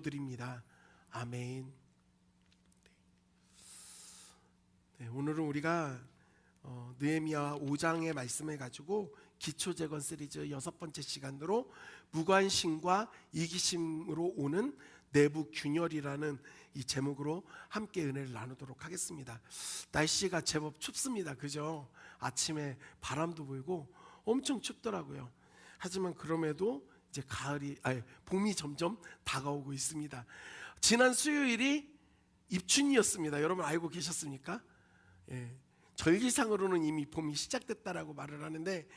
드립니다. 아멘. 네, 오늘은 우리가 느헤미야 5장의 말씀을 가지고 기초재건 시리즈 6번째 시간으로 무관심과 이기심으로 오는 내부 균열이라는 이 제목으로 함께 은혜를 나누도록 하겠습니다. 날씨가 제법 춥습니다. 그죠? 아침에 바람도 불고 엄청 춥더라고요. 하지만 그럼에도 이제 봄이 점점 다가오고 있습니다. 지난 수요일이 입춘이었습니다. 여러분 알고 계셨습니까? 예, 절기상으로는 이미 봄이 시작됐다라고 말을 하는데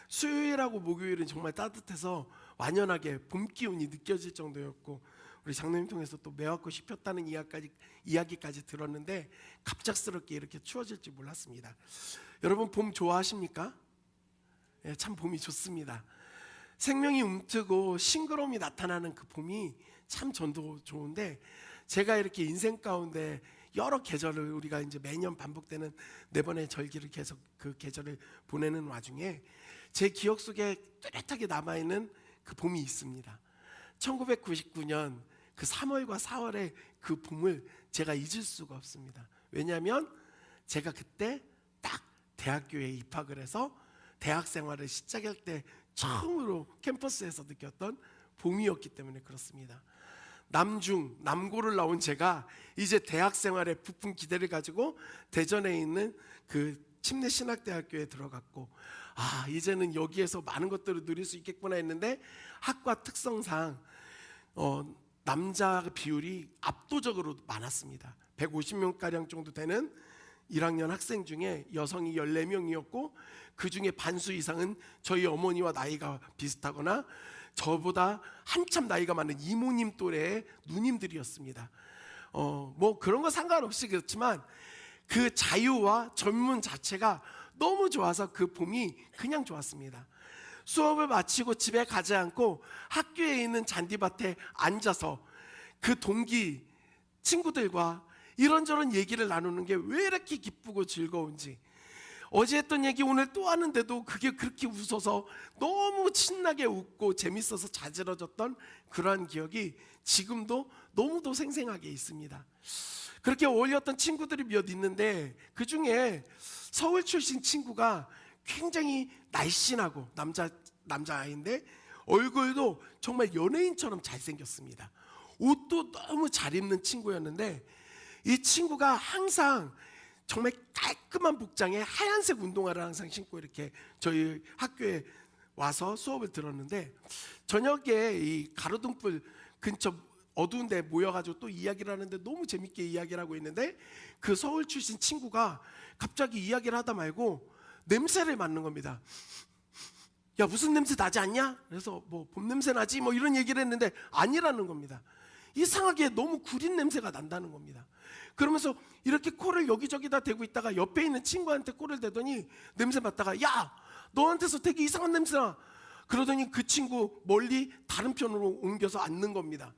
수요일하고 목요일은 정말 따뜻해서 완연하게 봄 기운이 느껴질 정도였고, 우리 장로님 통해서 또 매화꽃이 폈다는 이야기까지 들었는데 갑작스럽게 이렇게 추워질 줄 몰랐습니다. 여러분 봄 좋아하십니까? 예, 참 봄이 좋습니다. 생명이 움트고 싱그러움이 나타나는 그 봄이 참 전도 좋은데, 제가 이렇게 인생 가운데 여러 계절을 우리가 이제 매년 반복되는 4번의 절기를 계속 그 계절을 보내는 와중에 제 기억 속에 뚜렷하게 남아있는 그 봄이 있습니다. 1999년 그 3월과 4월의 그 봄을 제가 잊을 수가 없습니다. 왜냐하면 제가 그때 딱 대학교에 입학을 해서 대학 생활을 시작할 때 처음으로 캠퍼스에서 느꼈던 봄이었기 때문에 그렇습니다. 남고를 나온 제가 이제 대학 생활에 부푼 기대를 가지고 대전에 있는 그 침례신학대학교에 들어갔고, 이제는 여기에서 많은 것들을 누릴 수 있겠구나 했는데, 학과 특성상 남자 비율이 압도적으로 많았습니다. 150명가량 정도 되는 1학년 학생 중에 여성이 14명이었고 그 중에 반수 이상은 저희 어머니와 나이가 비슷하거나 저보다 한참 나이가 많은 이모님 또래의 누님들이었습니다. 뭐 그런 거 상관없이 그렇지만 그 자유와 젊음 자체가 너무 좋아서 그 봄이 그냥 좋았습니다. 수업을 마치고 집에 가지 않고 학교에 있는 잔디밭에 앉아서 그 동기 친구들과 이런저런 얘기를 나누는 게 왜 이렇게 기쁘고 즐거운지, 어제 했던 얘기 오늘 또 하는데도 그게 그렇게 웃어서 너무 신나게 웃고 재밌어서 자지러졌던 그러한 기억이 지금도 너무도 생생하게 있습니다. 그렇게 어울렸던 친구들이 몇 있는데 그 중에 서울 출신 친구가 굉장히 날씬하고 남자아이인데 얼굴도 정말 연예인처럼 잘생겼습니다. 옷도 너무 잘 입는 친구였는데 이 친구가 항상 정말 깔끔한 복장에 하얀색 운동화를 항상 신고 이렇게 저희 학교에 와서 수업을 들었는데, 저녁에 이 가로등불 근처 어두운 데 모여가지고 또 이야기를 하는데 너무 재밌게 이야기를 하고 있는데, 그 서울 출신 친구가 갑자기 이야기를 하다 말고 냄새를 맡는 겁니다. 야, 무슨 냄새 나지 않냐? 그래서 뭐 봄 냄새 나지? 뭐 이런 얘기를 했는데 아니라는 겁니다. 이상하게 너무 구린 냄새가 난다는 겁니다. 그러면서 이렇게 코를 여기저기다 대고 있다가 옆에 있는 친구한테 코를 대더니 냄새 맡다가 야, 너한테서 되게 이상한 냄새나. 그러더니 그 친구 멀리 다른 편으로 옮겨서 앉는 겁니다.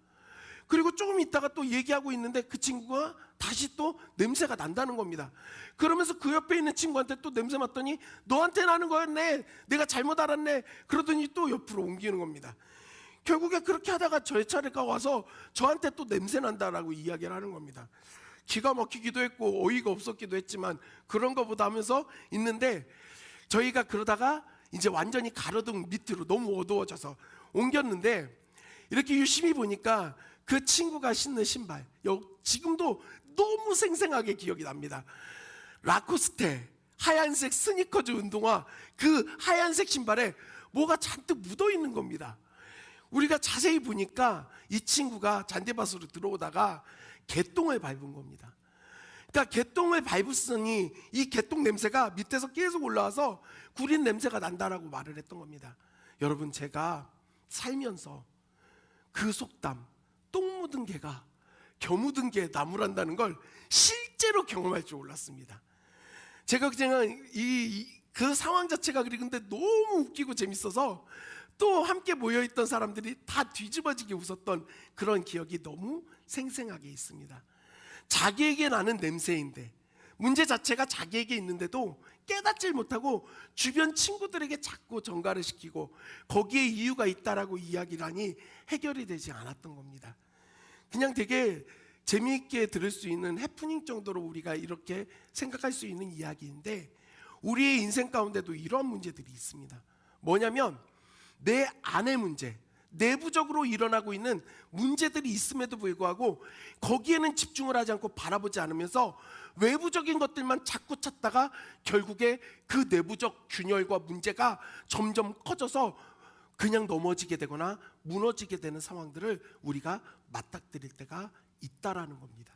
그리고 조금 있다가 또 얘기하고 있는데 그 친구가 다시 또 냄새가 난다는 겁니다. 그러면서 그 옆에 있는 친구한테 또 냄새 맡더니 너한테 나는 거였네, 내가 잘못 알았네. 그러더니 또 옆으로 옮기는 겁니다. 결국에 그렇게 하다가 저의 차례가 와서 저한테 또 냄새 난다라고 이야기를 하는 겁니다. 기가 막히기도 했고 어이가 없었기도 했지만 그런 거보다 하면서 있는데, 저희가 그러다가 이제 완전히 가로등 밑으로 너무 어두워져서 옮겼는데, 이렇게 유심히 보니까 그 친구가 신는 신발, 지금도 너무 생생하게 기억이 납니다. 라코스테 하얀색 스니커즈 운동화, 그 하얀색 신발에 뭐가 잔뜩 묻어 있는 겁니다. 우리가 자세히 보니까 이 친구가 잔디밭으로 들어오다가 개똥을 밟은 겁니다. 그러니까 개똥을 밟았으니 이 개똥 냄새가 밑에서 계속 올라와서 구린 냄새가 난다라고 말을 했던 겁니다. 여러분, 제가 살면서 그 속담, 똥 묻은 개가 겨 묻은 개에 나무란다는 걸 실제로 경험할 줄 몰랐습니다. 제가 그냥 그 상황 자체가 근데 너무 웃기고 재밌어서 또 함께 모여있던 사람들이 다 뒤집어지게 웃었던 그런 기억이 너무 생생하게 있습니다. 자기에게 나는 냄새인데, 문제 자체가 자기에게 있는데도 깨닫질 못하고 주변 친구들에게 자꾸 전가를 시키고 거기에 이유가 있다라고 이야기를 하니 해결이 되지 않았던 겁니다. 그냥 되게 재미있게 들을 수 있는 해프닝 정도로 우리가 이렇게 생각할 수 있는 이야기인데, 우리의 인생 가운데도 이런 문제들이 있습니다. 뭐냐면 내 안의 문제, 내부적으로 일어나고 있는 문제들이 있음에도 불구하고 거기에는 집중을 하지 않고 바라보지 않으면서 외부적인 것들만 자꾸 찾다가 결국에 그 내부적 균열과 문제가 점점 커져서 그냥 넘어지게 되거나 무너지게 되는 상황들을 우리가 맞닥뜨릴 때가 있다라는 겁니다.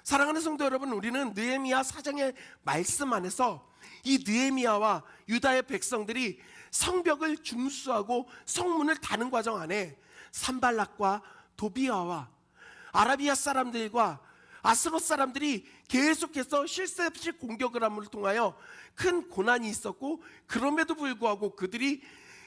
사랑하는 성도 여러분, 우리는 느헤미야 4장의 말씀 안에서 이 느헤미야와 유다의 백성들이 성벽을 중수하고 성문을 다는 과정 안에 산발락과 도비아와 아라비아 사람들과 아스롯 사람들이 계속해서 쉴 새 없이 공격을 함을 통하여 큰 고난이 있었고, 그럼에도 불구하고 그들이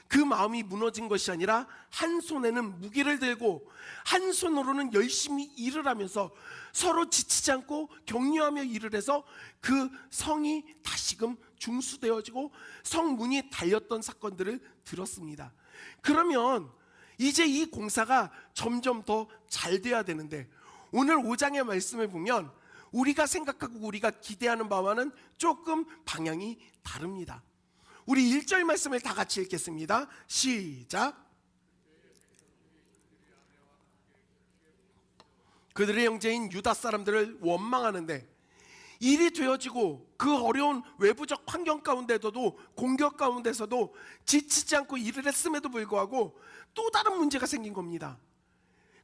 그 마음이 무너진 것이 아니라 한 손에는 무기를 들고 한 손으로는 열심히 일을 하면서 서로 지치지 않고 격려하며 일을 해서 그 성이 다시금 중수되어지고 성문이 달렸던 사건들을 들었습니다. 그러면 이제 이 공사가 점점 더 잘 돼야 되는데, 오늘 5장의 말씀을 보면 우리가 생각하고 우리가 기대하는 바와는 조금 방향이 다릅니다. 우리 1절 말씀을 다 같이 읽겠습니다. 시작. 그들의 형제인 유다 사람들을 원망하는데 일이 되어지고 그 어려운 외부적 환경 가운데서도, 공격 가운데서도 지치지 않고 일을 했음에도 불구하고 또 다른 문제가 생긴 겁니다.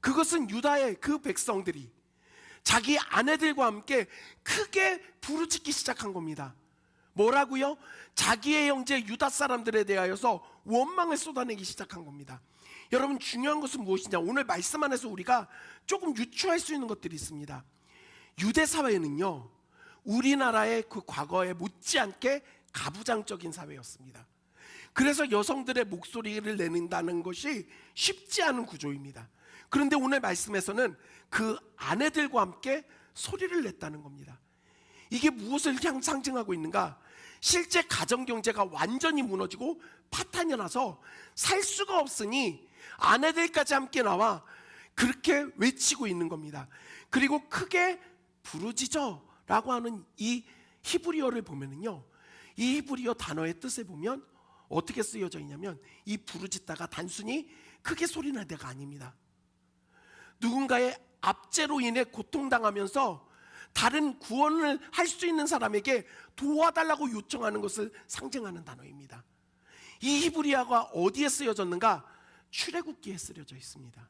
그것은 유다의 그 백성들이 자기 아내들과 함께 크게 부르짖기 시작한 겁니다. 뭐라고요? 자기의 형제 유다 사람들에 대하여서 원망을 쏟아내기 시작한 겁니다. 여러분, 중요한 것은 무엇이냐? 오늘 말씀 안에서 우리가 조금 유추할 수 있는 것들이 있습니다. 유대 사회는요, 우리나라의 그 과거에 못지않게 가부장적인 사회였습니다. 그래서 여성들의 목소리를 내는다는 것이 쉽지 않은 구조입니다. 그런데 오늘 말씀에서는 그 아내들과 함께 소리를 냈다는 겁니다. 이게 무엇을 상징하고 있는가? 실제 가정경제가 완전히 무너지고 파탄이 나서 살 수가 없으니 아내들까지 함께 나와 그렇게 외치고 있는 겁니다. 그리고 크게 부르짖어 라고 하는 이 히브리어를 보면은요, 이 히브리어 단어의 뜻을 보면 어떻게 쓰여져 있냐면, 이 부르짖다가 단순히 크게 소리내다가 아닙니다. 누군가의 압제로 인해 고통당하면서 다른 구원을 할 수 있는 사람에게 도와달라고 요청하는 것을 상징하는 단어입니다. 이 히브리어가 어디에 쓰여졌는가? 출애굽기에 쓰여져 있습니다.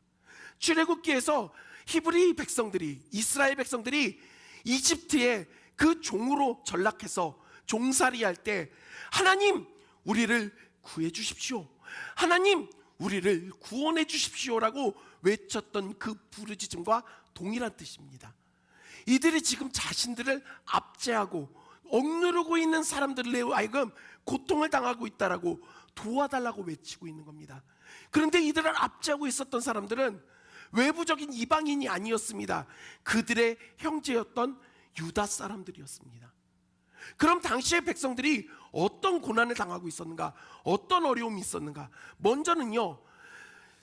출애굽기에서 히브리 백성들이, 이스라엘 백성들이 이집트에 그 종으로 전락해서 종살이할 때 하나님, 우리를 구해 주십시오, 하나님, 우리를 구원해 주십시오라고 외쳤던 그 부르짖음과 동일한 뜻입니다. 이들이 지금 자신들을 압제하고 억누르고 있는 사람들에 하여금 고통을 당하고 있다라고 도와달라고 외치고 있는 겁니다. 그런데 이들을 압제하고 있었던 사람들은 외부적인 이방인이 아니었습니다. 그들의 형제였던 유다 사람들이었습니다. 그럼 당시의 백성들이 어떤 고난을 당하고 있었는가? 어떤 어려움이 있었는가? 먼저는요,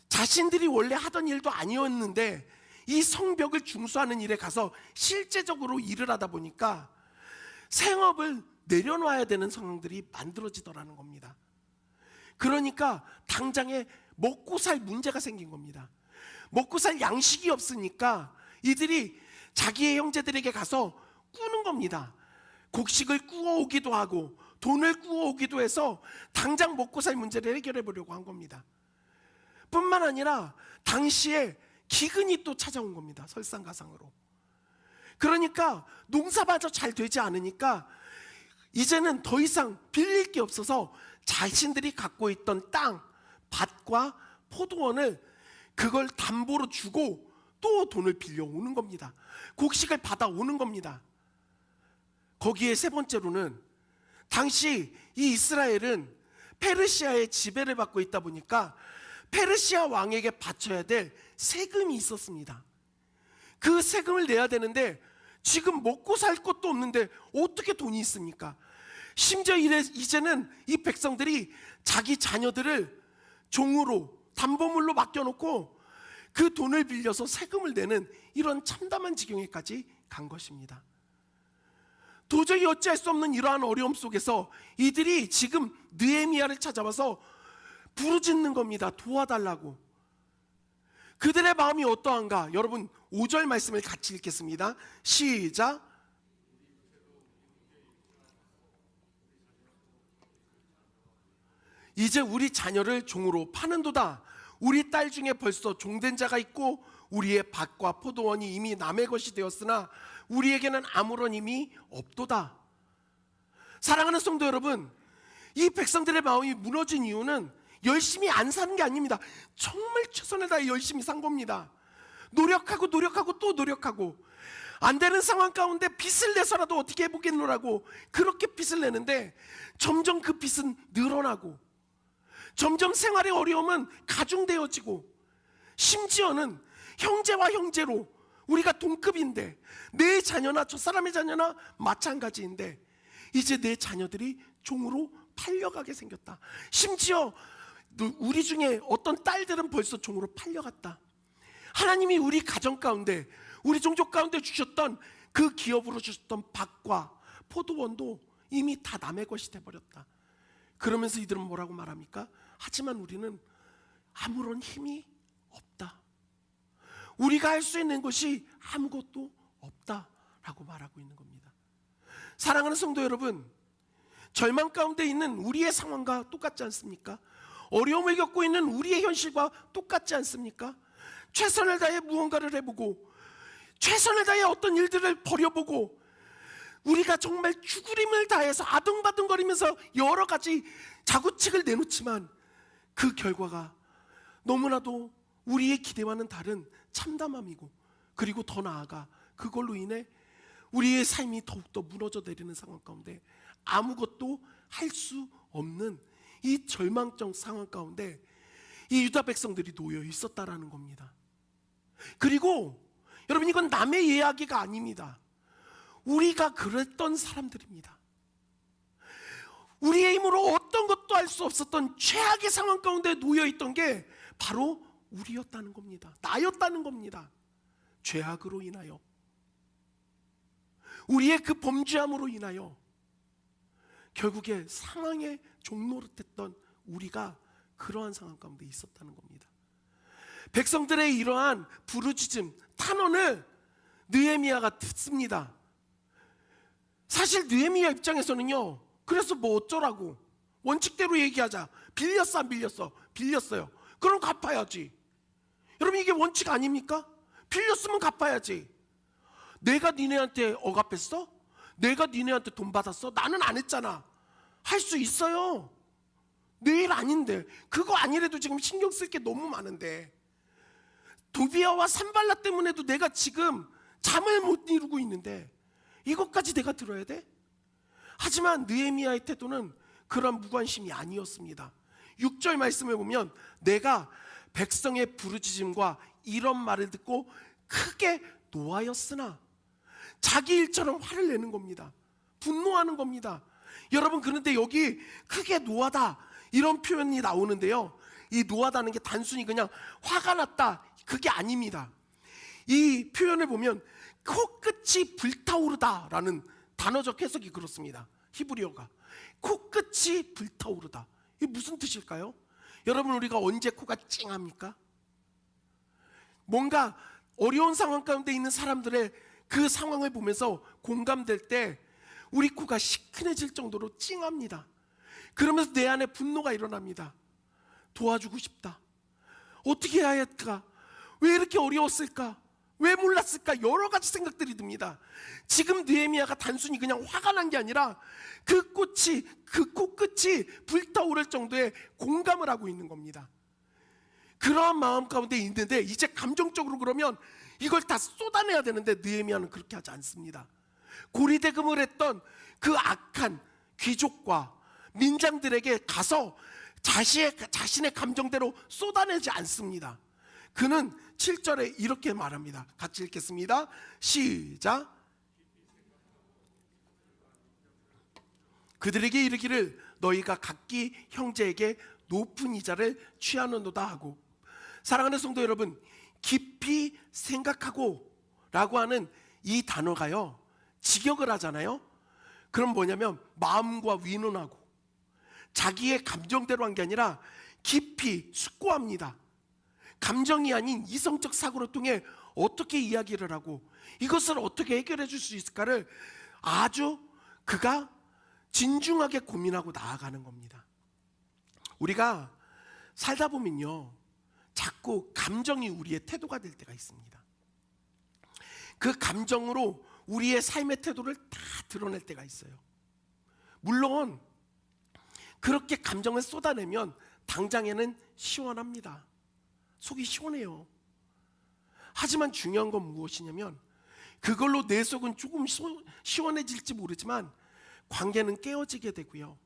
자신들이 원래 하던 일도 아니었는데 이 성벽을 중수하는 일에 가서 실제적으로 일을 하다 보니까 생업을 내려놔야 되는 상황들이 만들어지더라는 겁니다. 그러니까 당장에 먹고 살 문제가 생긴 겁니다. 먹고 살 양식이 없으니까 이들이 자기의 형제들에게 가서 꾸는 겁니다. 곡식을 꾸어오기도 하고 돈을 꾸어오기도 해서 당장 먹고 살 문제를 해결해 보려고 한 겁니다. 뿐만 아니라 당시에 기근이 또 찾아온 겁니다. 설상가상으로. 그러니까 농사마저 잘 되지 않으니까 이제는 더 이상 빌릴 게 없어서 자신들이 갖고 있던 땅, 밭과 포도원을 그걸 담보로 주고 또 돈을 빌려오는 겁니다. 곡식을 받아오는 겁니다. 거기에 세 번째로는 당시 이 이스라엘은 페르시아의 지배를 받고 있다 보니까 페르시아 왕에게 바쳐야 될 세금이 있었습니다. 그 세금을 내야 되는데 지금 먹고 살 것도 없는데 어떻게 돈이 있습니까? 심지어 이제는 이 백성들이 자기 자녀들을 종으로 담보물로 맡겨놓고 그 돈을 빌려서 세금을 내는 이런 참담한 지경에까지 간 것입니다. 도저히 어찌할 수 없는 이러한 어려움 속에서 이들이 지금 느헤미야를 찾아와서 부르짖는 겁니다. 도와달라고. 그들의 마음이 어떠한가? 여러분 5절 말씀을 같이 읽겠습니다. 시작. 이제 우리 자녀를 종으로 파는도다. 우리 딸 중에 벌써 종된 자가 있고 우리의 밭과 포도원이 이미 남의 것이 되었으나 우리에게는 아무런 힘이 없도다. 사랑하는 성도 여러분, 이 백성들의 마음이 무너진 이유는 열심히 안 사는 게 아닙니다. 정말 최선을 다해 열심히 산 겁니다. 노력하고 또 노력하고 안 되는 상황 가운데 빚을 내서라도 어떻게 해보겠노라고 그렇게 빚을 내는데 점점 그 빚은 늘어나고 점점 생활의 어려움은 가중되어지고 심지어는 형제와 형제로 우리가 동급인데 내 자녀나 저 사람의 자녀나 마찬가지인데 이제 내 자녀들이 종으로 팔려가게 생겼다. 심지어 우리 중에 어떤 딸들은 벌써 종으로 팔려갔다. 하나님이 우리 가정 가운데 우리 종족 가운데 주셨던 그 기업으로 주셨던 밭과 포도원도 이미 다 남의 것이 돼버렸다. 그러면서 이들은 뭐라고 말합니까? 하지만 우리는 아무런 힘이 없다. 우리가 할 수 있는 것이 아무것도 없다라고 말하고 있는 겁니다. 사랑하는 성도 여러분, 절망 가운데 있는 우리의 상황과 똑같지 않습니까? 어려움을 겪고 있는 우리의 현실과 똑같지 않습니까? 최선을 다해 무언가를 해보고 최선을 다해 어떤 일들을 벌여보고 우리가 정말 죽으림을 다해서 아둥바둥거리면서 여러 가지 자구책을 내놓지만 그 결과가 너무나도 우리의 기대와는 다른 참담함이고 그리고 더 나아가 그걸로 인해 우리의 삶이 더욱더 무너져 내리는 상황 가운데 아무것도 할 수 없는 이 절망적 상황 가운데 이 유다 백성들이 놓여 있었다라는 겁니다. 그리고 여러분 이건 남의 이야기가 아닙니다. 우리가 그랬던 사람들입니다. 우리의 힘으로 어떤 것도 할 수 없었던 최악의 상황 가운데 놓여있던 게 바로 우리였다는 겁니다. 나였다는 겁니다. 죄악으로 인하여 우리의 그 범죄함으로 인하여 결국에 상황의 종노릇했던 우리가 그러한 상황 가운데 있었다는 겁니다. 백성들의 이러한 부르짖음, 탄원을 느헤미야가 듣습니다. 사실 느헤미야 입장에서는요, 그래서 뭐 어쩌라고, 원칙대로 얘기하자. 빌렸어 안 빌렸어? 빌렸어요. 그럼 갚아야지. 여러분 이게 원칙 아닙니까? 빌렸으면 갚아야지. 내가 니네한테 억압했어? 내가 니네한테 돈 받았어? 나는 안 했잖아. 할 수 있어요. 내 일 아닌데. 그거 아니래도 지금 신경 쓸 게 너무 많은데 도비아와 산발라 때문에도 내가 지금 잠을 못 이루고 있는데 이것까지 내가 들어야 돼? 하지만 느헤미야의 태도는 그런 무관심이 아니었습니다. 6절 말씀을 보면 내가 백성의 부르짖음과 이런 말을 듣고 크게 노하였으나, 자기 일처럼 화를 내는 겁니다. 분노하는 겁니다. 여러분 그런데 여기 크게 노하다 이런 표현이 나오는데요, 이 노하다는 게 단순히 그냥 화가 났다 그게 아닙니다. 이 표현을 보면 코끝이 불타오르다 라는 단어적 해석이 그렇습니다. 히브리어가 코끝이 불타오르다, 이게 무슨 뜻일까요? 여러분 우리가 언제 코가 찡합니까? 뭔가 어려운 상황 가운데 있는 사람들의 그 상황을 보면서 공감될 때 우리 코가 시큰해질 정도로 찡합니다. 그러면서 내 안에 분노가 일어납니다. 도와주고 싶다. 어떻게 해야 할까? 왜 이렇게 어려웠을까? 왜 몰랐을까? 여러 가지 생각들이 듭니다. 지금 느헤미야가 단순히 그냥 화가 난 게 아니라 그 코끝이 불타오를 정도의 공감을 하고 있는 겁니다. 그러한 마음 가운데 있는데 이제 감정적으로 그러면 이걸 다 쏟아내야 되는데 느헤미야는 그렇게 하지 않습니다. 고리대금을 했던 그 악한 귀족과 민장들에게 가서 자신의 감정대로 쏟아내지 않습니다. 그는 7절에 이렇게 말합니다. 같이 읽겠습니다. 시작. 그들에게 이르기를 너희가 각기 형제에게 높은 이자를 취하는도다 하고. 사랑하는 성도 여러분, 깊이 생각하고 라고 하는 이 단어가요, 직역을 하잖아요. 그럼 뭐냐면 마음과 의논하고 자기의 감정대로 한 게 아니라 깊이 숙고합니다. 감정이 아닌 이성적 사고를 통해 어떻게 이야기를 하고 이것을 어떻게 해결해 줄 수 있을까를 아주 그가 진중하게 고민하고 나아가는 겁니다. 우리가 살다 보면요, 자꾸 감정이 우리의 태도가 될 때가 있습니다. 그 감정으로 우리의 삶의 태도를 다 드러낼 때가 있어요. 물론 그렇게 감정을 쏟아내면 당장에는 시원합니다. 속이 시원해요. 하지만 중요한 건 무엇이냐면 그걸로 내 속은 조금 시원해질지 모르지만 관계는 깨어지게 되고요,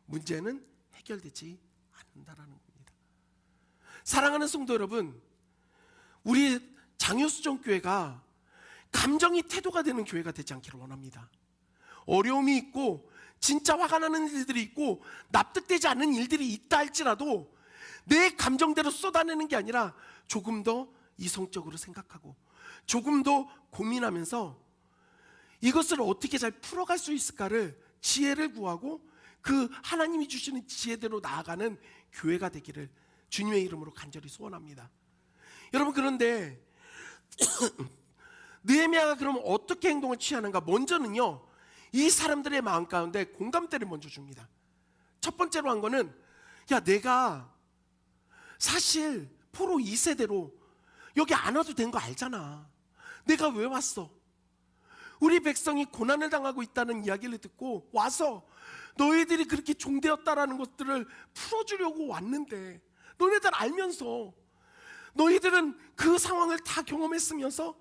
문제는 해결되지 않는다라는 겁니다. 사랑하는 성도 여러분, 우리 장효수정교회가 감정이 태도가 되는 교회가 되지 않기를 원합니다. 어려움이 있고 진짜 화가 나는 일들이 있고 납득되지 않는 일들이 있다 할지라도 내 감정대로 쏟아내는 게 아니라 조금 더 이성적으로 생각하고 조금 더 고민하면서 이것을 어떻게 잘 풀어갈 수 있을까를 지혜를 구하고 그 하나님이 주시는 지혜대로 나아가는 교회가 되기를 주님의 이름으로 간절히 소원합니다. 여러분, 그런데 느헤미야가 그럼 어떻게 행동을 취하는가? 먼저는요, 이 사람들의 마음 가운데 공감대를 먼저 줍니다. 첫 번째로 한 거는, 야, 내가 사실 포로 2세대로 여기 안 와도 된 거 알잖아. 내가 왜 왔어? 우리 백성이 고난을 당하고 있다는 이야기를 듣고 와서 너희들이 그렇게 종되었다라는 것들을 풀어주려고 왔는데, 너네들 알면서 너희들은 그 상황을 다 경험했으면서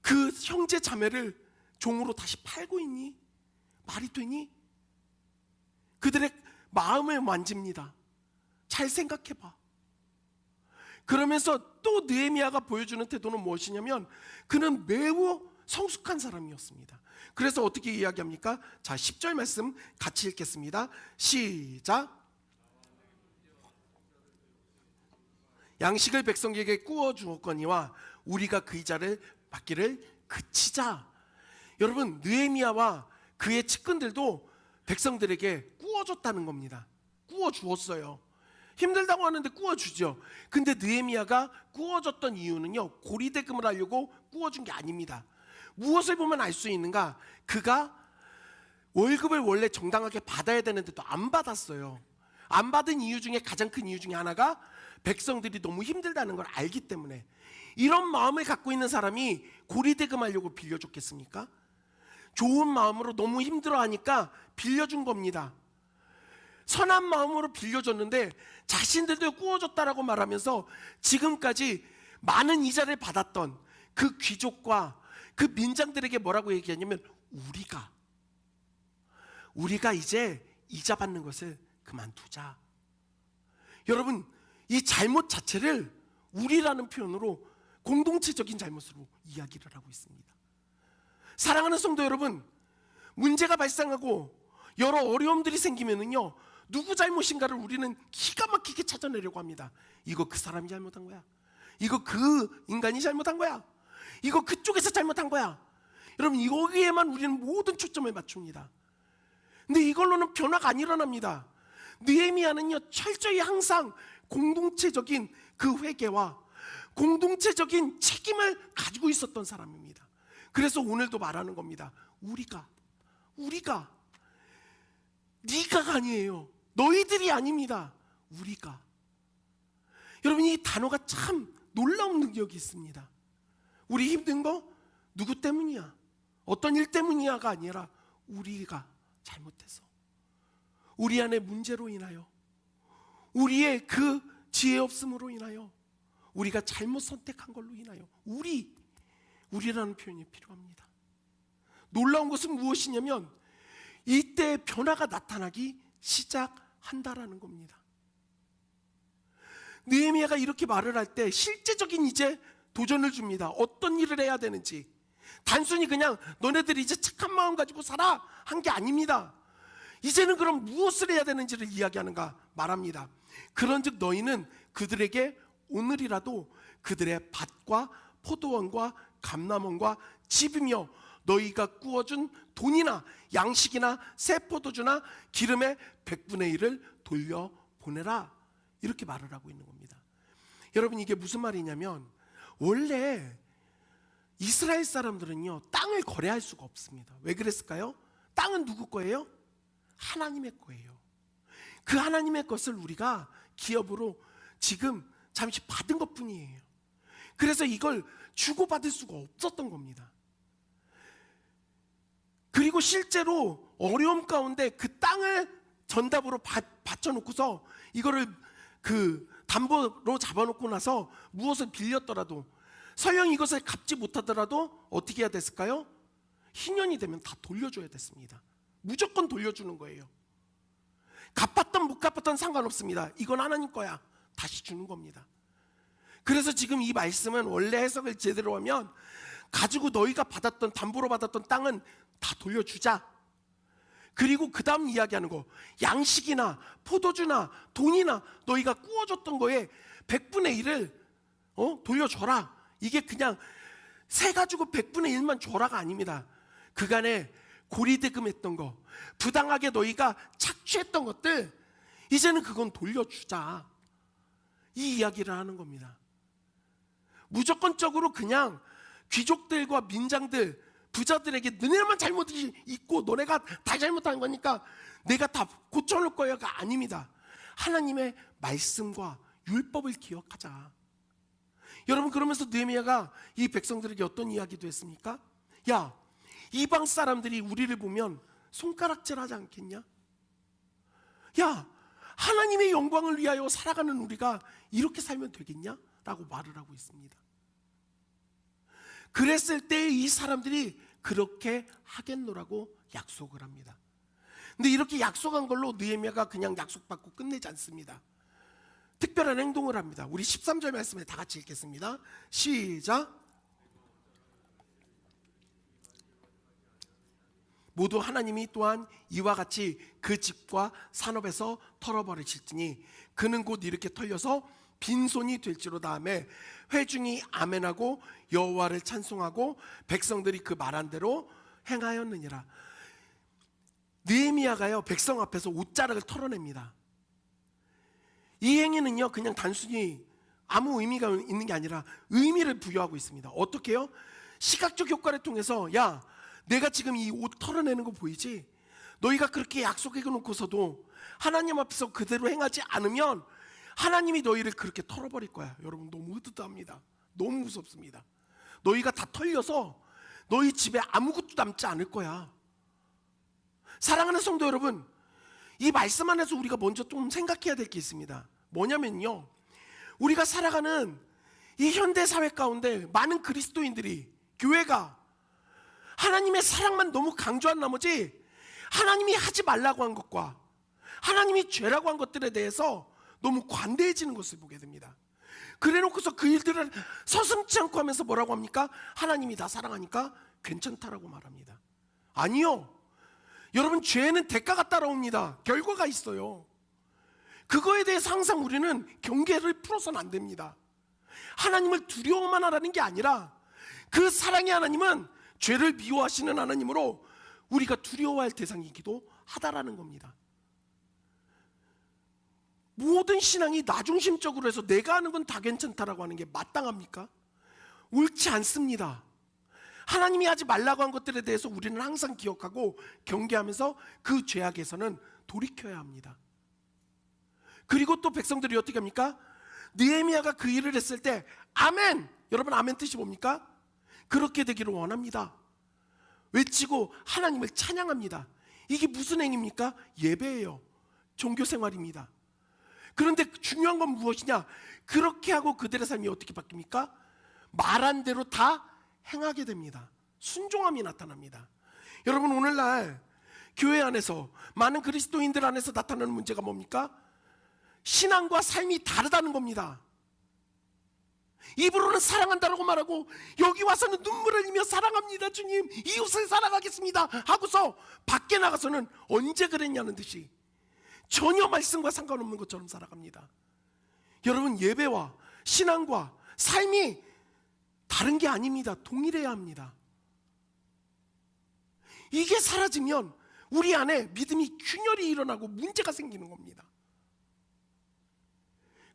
그 형제 자매를 종으로 다시 팔고 있니? 말이 되니? 그들의 마음을 만집니다. 잘 생각해봐. 그러면서 또 느헤미야가 보여주는 태도는 무엇이냐면 그는 매우 성숙한 사람이었습니다. 그래서 어떻게 이야기합니까? 자, 10절 말씀 같이 읽겠습니다. 시작. 양식을 백성에게 구워 주었거니와 우리가 그 이자를 받기를 그치자. 여러분, 느헤미야와 그의 측근들도 백성들에게 구워줬다는 겁니다. 구워주었어요. 힘들다고 하는데 구워주죠. 근데 느헤미야가 구워줬던 이유는요, 고리대금을 하려고 구워준 게 아닙니다. 무엇을 보면 알 수 있는가? 그가 월급을 원래 정당하게 받아야 되는데도 안 받았어요. 안 받은 이유 중에 가장 큰 이유 중에 하나가 백성들이 너무 힘들다는 걸 알기 때문에. 이런 마음을 갖고 있는 사람이 고리대금 하려고 빌려줬겠습니까? 좋은 마음으로 너무 힘들어하니까 빌려준 겁니다. 선한 마음으로 빌려줬는데 자신들도 구워줬다라고 말하면서 지금까지 많은 이자를 받았던 그 귀족과 그 민장들에게 뭐라고 얘기하냐면 우리가 이제 이자 받는 것을 그만두자. 여러분, 이 잘못 자체를 우리라는 표현으로 공동체적인 잘못으로 이야기를 하고 있습니다. 사랑하는 성도 여러분, 문제가 발생하고 여러 어려움들이 생기면은요, 누구 잘못인가를 우리는 기가 막히게 찾아내려고 합니다. 이거 그 사람이 잘못한 거야. 이거 그 인간이 잘못한 거야. 이거 그쪽에서 잘못한 거야. 여러분, 여기에만 우리는 모든 초점을 맞춥니다. 근데 이걸로는 변화가 안 일어납니다. 느헤미야는요, 철저히 항상 공동체적인 그 회개와 공동체적인 책임을 가지고 있었던 사람입니다. 그래서 오늘도 말하는 겁니다. 우리가 네가가 아니에요. 너희들이 아닙니다. 우리가. 여러분, 이 단어가 참 놀라운 능력이 있습니다. 우리 힘든 거 누구 때문이야? 어떤 일 때문이야가 아니라 우리가 잘못해서, 우리 안에 문제로 인하여, 우리의 그 지혜 없음으로 인하여, 우리가 잘못 선택한 걸로 인하여 우리라는 표현이 필요합니다. 놀라운 것은 무엇이냐면 이때 변화가 나타나기 시작한다라는 겁니다. 느헤미야가 이렇게 말을 할 때 실제적인 이제 도전을 줍니다. 어떤 일을 해야 되는지. 단순히 그냥 너네들이 이제 착한 마음 가지고 살아 한 게 아닙니다. 이제는 그럼 무엇을 해야 되는지를 이야기하는가 말합니다. 그런즉 너희는 그들에게 오늘이라도 그들의 밭과 포도원과 감람원과 집이며 너희가 구워준 돈이나 양식이나 새 포도주나 기름의 100분의 1을 돌려보내라. 이렇게 말을 하고 있는 겁니다. 여러분, 이게 무슨 말이냐면 원래 이스라엘 사람들은요 땅을 거래할 수가 없습니다. 왜 그랬을까요? 땅은 누구 거예요? 하나님의 거예요. 그 하나님의 것을 우리가 기업으로 지금 잠시 받은 것뿐이에요. 그래서 이걸 주고받을 수가 없었던 겁니다. 그리고 실제로 어려움 가운데 그 땅을 전답으로 바쳐놓고서 이거를 그 담보로 잡아놓고 나서 무엇을 빌렸더라도 설령 이것을 갚지 못하더라도 어떻게 해야 됐을까요? 희년이 되면 다 돌려줘야 됐습니다. 무조건 돌려주는 거예요. 갚았던 못 갚았던 상관없습니다. 이건 하나님 거야. 다시 주는 겁니다. 그래서 지금 이 말씀은 원래 해석을 제대로 하면 가지고 너희가 받았던 담보로 받았던 땅은 다 돌려주자. 그리고 그 다음 이야기하는 거, 양식이나 포도주나 돈이나 너희가 구워줬던 거에 100분의 1을 돌려줘라. 이게 그냥 세 가지고 100분의 1만 줘라가 아닙니다. 그간에 고리대금했던 거, 부당하게 너희가 착취했던 것들, 이제는 그건 돌려주자. 이 이야기를 하는 겁니다. 무조건적으로 그냥 귀족들과 민장들, 부자들에게 너네만 잘못이 있고 너네가 다 잘못한 거니까 내가 다 고쳐놓을 거야가 아닙니다. 하나님의 말씀과 율법을 기억하자. 여러분, 그러면서 느헤미야가 이 백성들에게 어떤 이야기도 했습니까? 야, 이방 사람들이 우리를 보면 손가락질하지 않겠냐? 야, 하나님의 영광을 위하여 살아가는 우리가 이렇게 살면 되겠냐? 라고 말을 하고 있습니다. 그랬을 때 이 사람들이 그렇게 하겠노라고 약속을 합니다. 근데 이렇게 약속한 걸로 느헤미야가 그냥 약속받고 끝내지 않습니다. 특별한 행동을 합니다. 우리 13절 말씀에 다 같이 읽겠습니다. 시작. 모두 하나님이 또한 이와 같이 그 집과 산업에서 털어버리실지니 그는 곧 이렇게 털려서 빈손이 될지로다 하매 회중이 아멘하고 여호와를 찬송하고 백성들이 그 말한 대로 행하였느니라. 느헤미야가요 백성 앞에서 옷자락을 털어냅니다. 이 행위는요 그냥 단순히 아무 의미가 있는 게 아니라 의미를 부여하고 있습니다. 어떻게요? 시각적 효과를 통해서 야, 내가 지금 이 옷 털어내는 거 보이지? 너희가 그렇게 약속해 놓고서도 하나님 앞에서 그대로 행하지 않으면 하나님이 너희를 그렇게 털어버릴 거야. 여러분, 너무 흐듯합니다. 너무 무섭습니다. 너희가 다 털려서 너희 집에 아무것도 남지 않을 거야. 사랑하는 성도 여러분, 이 말씀 안에서 우리가 먼저 좀 생각해야 될 게 있습니다. 뭐냐면요, 우리가 살아가는 이 현대 사회 가운데 많은 그리스도인들이, 교회가 하나님의 사랑만 너무 강조한 나머지 하나님이 하지 말라고 한 것과 하나님이 죄라고 한 것들에 대해서 너무 관대해지는 것을 보게 됩니다. 그래놓고서 그 일들을 서슴지 않고 하면서 뭐라고 합니까? 하나님이 다 사랑하니까 괜찮다라고 말합니다. 아니요, 여러분, 죄에는 대가가 따라옵니다. 결과가 있어요. 그거에 대해서 항상 우리는 경계를 풀어서는 안 됩니다. 하나님을 두려워만 하라는 게 아니라 그 사랑의 하나님은 죄를 미워하시는 하나님으로 우리가 두려워할 대상이기도 하다라는 겁니다. 모든 신앙이 나중심적으로 해서 내가 하는 건 다 괜찮다라고 하는 게 마땅합니까? 옳지 않습니다. 하나님이 하지 말라고 한 것들에 대해서 우리는 항상 기억하고 경계하면서 그 죄악에서는 돌이켜야 합니다. 그리고 또 백성들이 어떻게 합니까? 느헤미야가 그 일을 했을 때 아멘! 여러분, 아멘 뜻이 뭡니까? 그렇게 되기를 원합니다. 외치고 하나님을 찬양합니다. 이게 무슨 행위입니까? 예배예요. 종교생활입니다. 그런데 중요한 건 무엇이냐? 그렇게 하고 그들의 삶이 어떻게 바뀝니까? 말한 대로 다 행하게 됩니다. 순종함이 나타납니다. 여러분, 오늘날 교회 안에서 많은 그리스도인들 안에서 나타나는 문제가 뭡니까? 신앙과 삶이 다르다는 겁니다. 입으로는 사랑한다라고 말하고 여기 와서는 눈물을 흘리며 사랑합니다 주님, 이웃을 사랑하겠습니다 하고서 밖에 나가서는 언제 그랬냐는 듯이 전혀 말씀과 상관없는 것처럼 살아갑니다. 여러분, 예배와 신앙과 삶이 다른 게 아닙니다. 동일해야 합니다. 이게 사라지면 우리 안에 믿음이 균열이 일어나고 문제가 생기는 겁니다.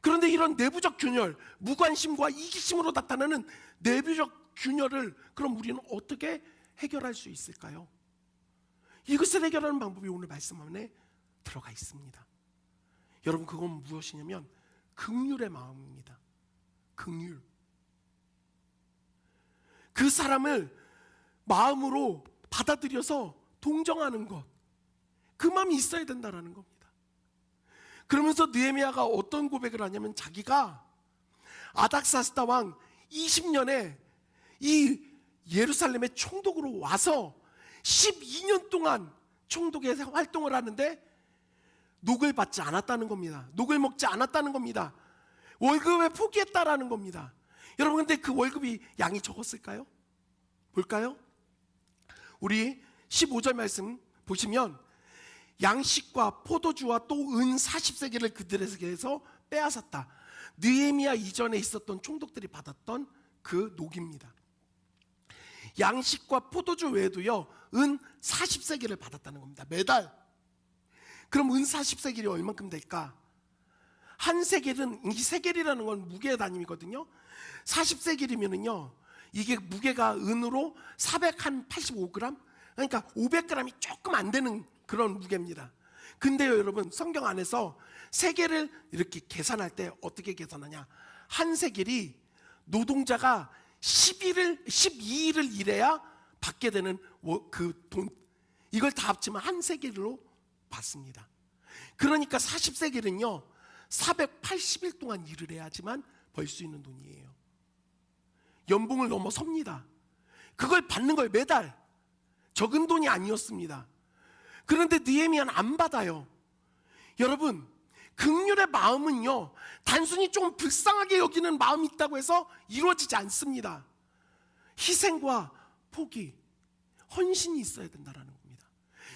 그런데 이런 내부적 균열, 무관심과 이기심으로 나타나는 내부적 균열을 그럼 우리는 어떻게 해결할 수 있을까요? 이것을 해결하는 방법이 오늘 말씀 안에 들어가 있습니다. 여러분, 그건 무엇이냐면 긍휼의 마음입니다. 긍휼. 그 사람을 마음으로 받아들여서 동정하는 것, 그 마음이 있어야 된다는 겁니다. 그러면서 느헤미야가 어떤 고백을 하냐면 자기가 아닥사스다 왕 20년에 이 예루살렘의 총독으로 와서 12년 동안 총독의 활동을 하는데 녹을 받지 않았다는 겁니다. 녹을 먹지 않았다는 겁니다. 월급에 포기했다라는 겁니다. 여러분, 근데 그 월급이 양이 적었을까요? 볼까요? 우리 15절 말씀 보시면 양식과 포도주와 또 은 40세겔을 그들에게서 빼앗았다. 느헤미야 이전에 있었던 총독들이 받았던 그 녹입니다. 양식과 포도주 외에도요, 은 40세겔을 받았다는 겁니다. 매달. 그럼 은 40세겔이 얼만큼 될까? 한 세겔은, 이 세겔이라는 건 무게 단위거든요. 40세겔이면은요, 이게 무게가 은으로 485g? 그러니까 500g이 조금 안 되는 그런 무게입니다. 근데요, 여러분, 성경 안에서 세겔을 이렇게 계산할 때 어떻게 계산하냐? 한 세겔이 노동자가 12일을 일해야 받게 되는 그 돈, 이걸 다 합치면 한 세겔로 받습니다. 그러니까 40세겔은요 480일 동안 일을 해야지만 벌 수 있는 돈이에요. 연봉을 넘어섭니다. 그걸 받는 거예요. 매달. 적은 돈이 아니었습니다. 그런데 느헤미야는 안 받아요. 여러분, 긍휼의 마음은요 단순히 좀 불쌍하게 여기는 마음이 있다고 해서 이루어지지 않습니다. 희생과 포기, 헌신이 있어야 된다는 겁니다.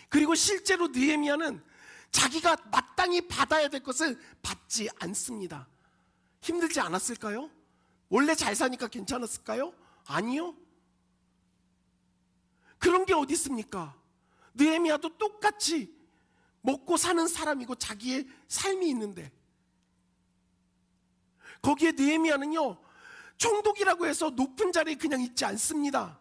그리고 실제로 느헤미야는 자기가 마땅히 받아야 될 것을 받지 않습니다. 힘들지 않았을까요? 원래 잘 사니까 괜찮았을까요? 아니요. 그런 게 어디 있습니까? 느헤미야도 똑같이 먹고 사는 사람이고 자기의 삶이 있는데, 거기에 느헤미야는요 총독이라고 해서 높은 자리에 그냥 있지 않습니다.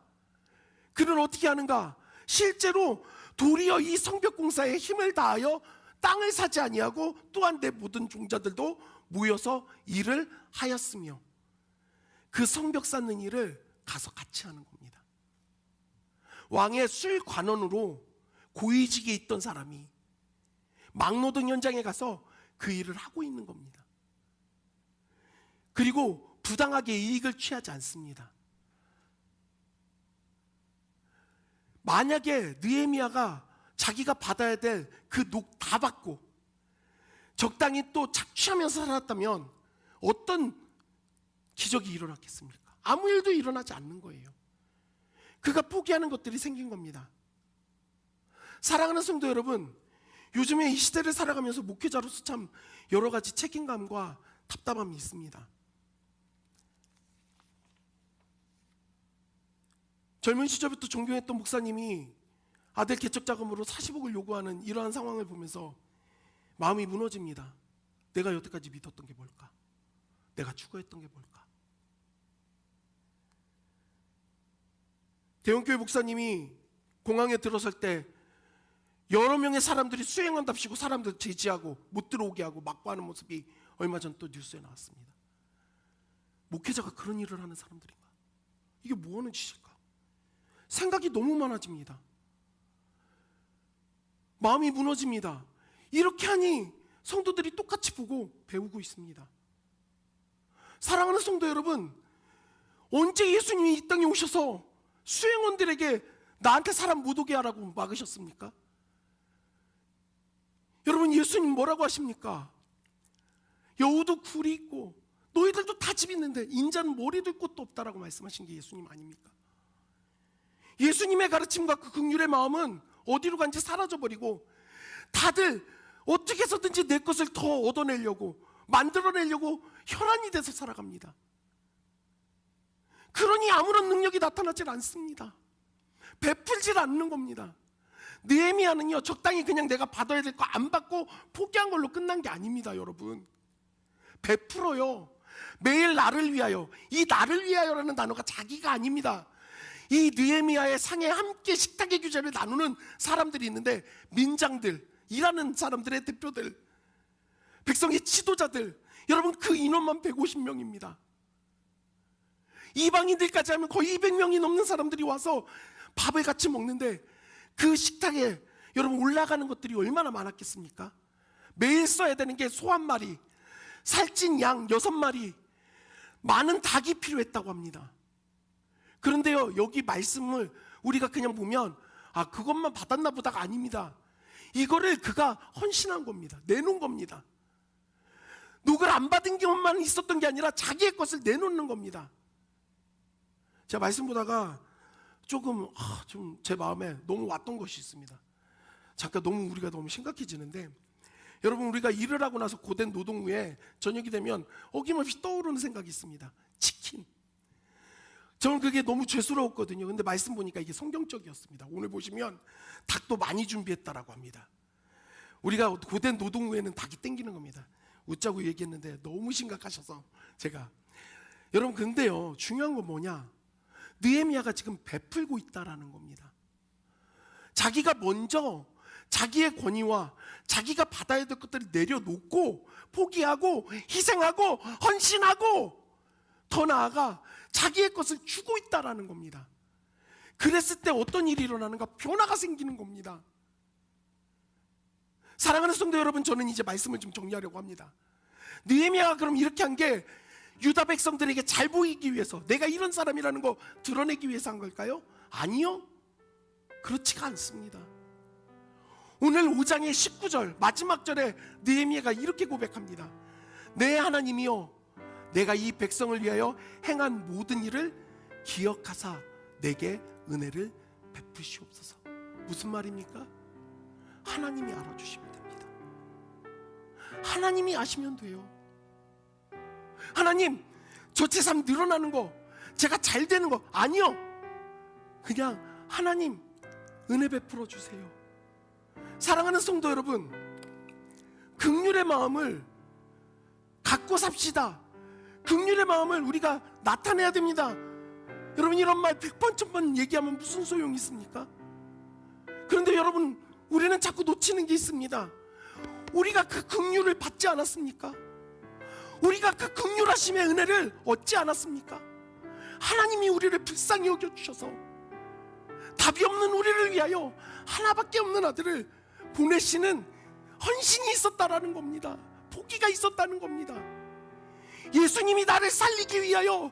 그는 어떻게 하는가? 실제로 도리어 이 성벽 공사에 힘을 다하여 땅을 사지 아니하고 또한 내 모든 종자들도 모여서 일을 하였으며, 그 성벽 쌓는 일을 가서 같이 하는 겁니다. 왕의 술관원으로 고위직에 있던 사람이 막노동 현장에 가서 그 일을 하고 있는 겁니다. 그리고 부당하게 이익을 취하지 않습니다. 만약에 느헤미야가 자기가 받아야 될 그 녹 다 받고 적당히 또 착취하면서 살았다면 어떤 기적이 일어났겠습니까? 아무 일도 일어나지 않는 거예요. 그가 포기하는 것들이 생긴 겁니다. 사랑하는 성도 여러분, 요즘에 이 시대를 살아가면서 목회자로서 참 여러 가지 책임감과 답답함이 있습니다. 젊은 시절부터 존경했던 목사님이 아들 개척 자금으로 40억을 요구하는 이러한 상황을 보면서 마음이 무너집니다. 내가 여태까지 믿었던 게 뭘까? 내가 추구했던 게 뭘까? 대형교회 목사님이 공항에 들어설 때 여러 명의 사람들이 수행한답시고 사람들 제지하고 못 들어오게 하고 막고하는 모습이 얼마 전 또 뉴스에 나왔습니다. 목회자가 그런 일을 하는 사람들인가? 이게 뭐 하는 짓일까? 생각이 너무 많아집니다. 마음이 무너집니다. 이렇게 하니 성도들이 똑같이 보고 배우고 있습니다. 사랑하는 성도 여러분, 언제 예수님이 이 땅에 오셔서 수행원들에게 나한테 사람 못 오게 하라고 막으셨습니까? 여러분, 예수님 뭐라고 하십니까? 여우도 굴이 있고 너희들도 다 집 있는데 인자는 머리 둘 곳도 없다라고 말씀하신 게 예수님 아닙니까? 예수님의 가르침과 그 긍휼의 마음은 어디로 간지 사라져버리고 다들 어떻게 해서든지 내 것을 더 얻어내려고 만들어내려고 혈안이 돼서 살아갑니다. 그러니 아무런 능력이 나타나질 않습니다. 베풀질 않는 겁니다. 느헤미야는요, 적당히 그냥 내가 받아야 될 거 안 받고 포기한 걸로 끝난 게 아닙니다. 여러분, 베풀어요. 매일 나를 위하여. 이 나를 위하여라는 단어가 자기가 아닙니다. 이 느헤미야의 상에 함께 식탁의 규제를 나누는 사람들이 있는데, 민장들, 일하는 사람들의 대표들, 백성의 지도자들, 여러분 그 인원만 150명입니다. 이방인들까지 하면 거의 200명이 넘는 사람들이 와서 밥을 같이 먹는데, 그 식탁에 여러분 올라가는 것들이 얼마나 많았겠습니까? 매일 써야 되는 게 소 1마리, 살찐 양 6마리, 많은 닭이 필요했다고 합니다. 그런데요, 여기 말씀을 우리가 그냥 보면 아, 그것만 받았나 보다가 아닙니다. 이거를 그가 헌신한 겁니다. 내놓은 겁니다. 누굴 안 받은 경험만 있었던 게 아니라 자기의 것을 내놓는 겁니다. 제가 말씀 보다가 조금 좀 제 마음에 너무 왔던 것이 있습니다. 잠깐 우리가 너무 심각해지는데, 여러분, 우리가 일을 하고 나서 고된 노동 후에 저녁이 되면 어김없이 떠오르는 생각이 있습니다. 치킨. 저는 그게 너무 죄스러웠거든요. 근데 말씀 보니까 이게 성경적이었습니다. 오늘 보시면 닭도 많이 준비했다라고 합니다. 우리가 고된 노동 후에는 닭이 땡기는 겁니다. 웃자고 얘기했는데 너무 심각하셔서 제가. 여러분, 근데요, 중요한 건 뭐냐? 느헤미야가 지금 베풀고 있다라는 겁니다. 자기가 먼저 자기의 권위와 자기가 받아야 될 것들을 내려놓고 포기하고 희생하고 헌신하고, 더 나아가 자기의 것을 주고 있다라는 겁니다. 그랬을 때 어떤 일이 일어나는가? 변화가 생기는 겁니다. 사랑하는 성도 여러분, 저는 이제 말씀을 좀 정리하려고 합니다. 느헤미야가 그럼 이렇게 한 게 유다 백성들에게 잘 보이기 위해서, 내가 이런 사람이라는 거 드러내기 위해서 한 걸까요? 아니요, 그렇지가 않습니다. 오늘 5장의 19절 마지막 절에 느헤미야가 이렇게 고백합니다. 내 하나님이여, 내가 이 백성을 위하여 행한 모든 일을 기억하사 내게 은혜를 베푸시옵소서. 무슨 말입니까? 하나님이 알아주시면 됩니다. 하나님이 아시면 돼요. 하나님, 저 제 삶 늘어나는 거, 제가 잘 되는 거 아니요, 그냥 하나님 은혜 베풀어 주세요. 사랑하는 성도 여러분, 긍휼의 마음을 갖고 삽시다. 긍휼의 마음을 우리가 나타내야 됩니다. 여러분, 이런 말 100번 1000번 얘기하면 무슨 소용이 있습니까? 그런데 여러분, 우리는 자꾸 놓치는 게 있습니다. 우리가 그 긍휼을 받지 않았습니까? 우리가 그 긍휼하심의 은혜를 얻지 않았습니까? 하나님이 우리를 불쌍히 여겨주셔서 답이 없는 우리를 위하여 하나밖에 없는 아들을 보내시는 헌신이 있었다라는 겁니다. 포기가 있었다는 겁니다. 예수님이 나를 살리기 위하여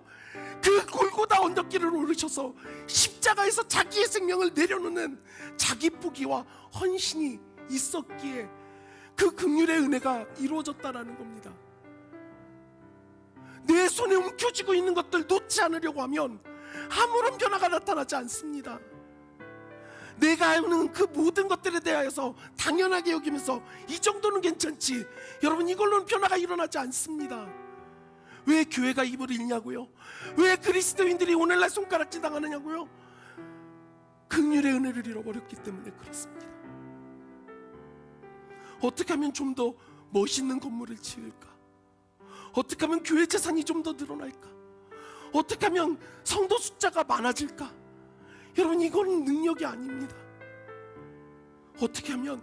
그 골고다 언덕길을 오르셔서 십자가에서 자기의 생명을 내려놓는 자기 포기와 헌신이 있었기에 그 긍휼의 은혜가 이루어졌다라는 겁니다. 내 손에 움켜쥐고 있는 것들 놓지 않으려고 하면 아무런 변화가 나타나지 않습니다. 내가 아는 그 모든 것들에 대하여서 당연하게 여기면서 이 정도는 괜찮지, 여러분, 이걸로는 변화가 일어나지 않습니다. 왜 교회가 입을 잃냐고요? 왜 그리스도인들이 오늘날 손가락질 당하느냐고요? 긍휼의 은혜를 잃어버렸기 때문에 그렇습니다. 어떻게 하면 좀 더 멋있는 건물을 지을까? 어떻게 하면 교회 재산이 좀 더 늘어날까? 어떻게 하면 성도 숫자가 많아질까? 여러분, 이건 능력이 아닙니다. 어떻게 하면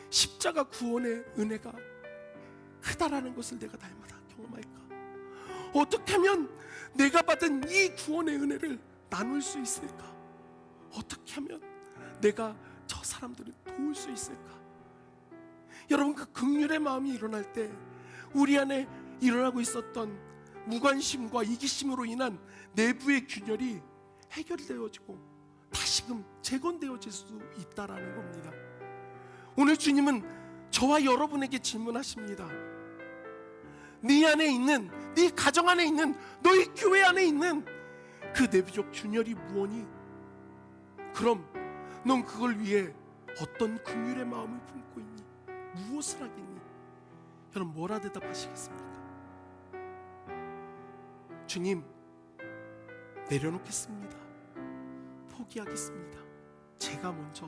십자가 구원의 은혜가 크다라는 것을 내가 날마다 경험할까? 어떻게 하면 내가 받은 이 구원의 은혜를 나눌 수 있을까? 어떻게 하면 내가 저 사람들을 도울 수 있을까? 여러분, 그 긍휼의 마음이 일어날 때 우리 안에 일어나고 있었던 무관심과 이기심으로 인한 내부의 균열이 해결되어지고 다시금 재건되어질 수 있다라는 겁니다. 오늘 주님은 저와 여러분에게 질문하십니다. 네 안에 있는, 네 가정 안에 있는, 너희 교회 안에 있는 그 내부적 균열이 무엇니? 그럼 넌 그걸 위해 어떤 긍휼의 마음을 품고 있니? 무엇을 하겠니? 여러분, 뭐라 대답하시겠습니까? 주님, 내려놓겠습니다. 포기하겠습니다. 제가 먼저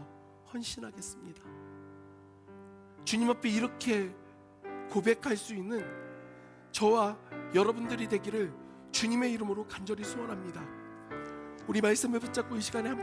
헌신하겠습니다. 주님 앞에 이렇게 고백할 수 있는 저와 여러분들이 되기를 주님의 이름으로 간절히 소원합니다. 우리 말씀을 붙잡고 이 시간에 함께